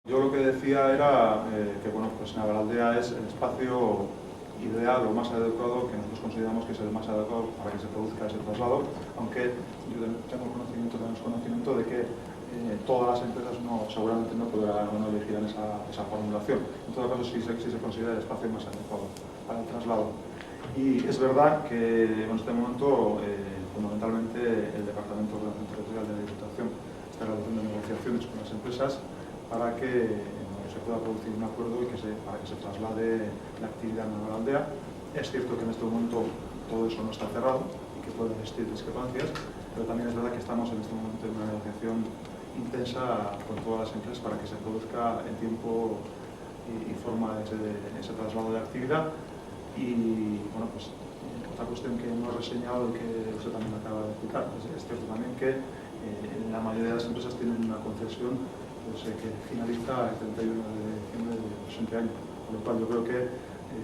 Yo lo que decía era que bueno, pues Navalaldea es el espacio ideal o más adecuado que nosotros consideramos que es el más adecuado para que se produzca ese traslado, aunque yo tenemos conocimiento de que todas las empresas seguramente no podrán o no elegirán esa formulación. En todo caso, sí se considera el espacio más adecuado para el traslado. Y es verdad que en este momento, fundamentalmente, el Departamento de Ordenación Territorial de la Diputación está realizando negociaciones con las empresas para que se pueda producir un acuerdo y para que se traslade la actividad en Navalaldea. Es cierto que en este momento todo eso no está cerrado y que pueden existir discrepancias, pero también es verdad que estamos en este momento en una negociación intensa con todas las empresas para que se produzca en tiempo y forma ese traslado de actividad. Y bueno, pues otra cuestión que hemos reseñado y que usted también acaba de explicar, es cierto también que la mayoría de las empresas tienen una concesión que finaliza el 31 de diciembre del presente año, con lo cual yo creo que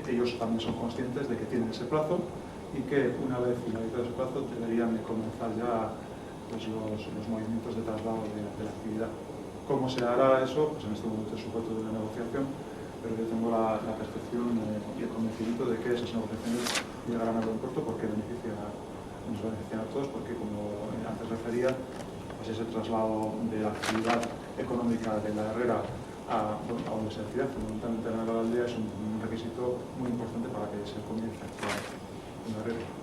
ellos también son conscientes de que tienen ese plazo y que una vez finalizado ese plazo deberían de comenzar ya pues, los movimientos de traslado de la actividad. ¿Cómo se hará eso? Pues en este momento es sujeto de una negociación, pero yo tengo la percepción y el convencimiento de que esas negociaciones llegarán a buen puerto porque nos benefician a todos, porque como antes refería, pues ese traslado de la actividad económica de la Herrera a donde se activa, fundamentalmente en la Navalaldea, es un requisito muy importante para que se comience a actuar en la Herrera.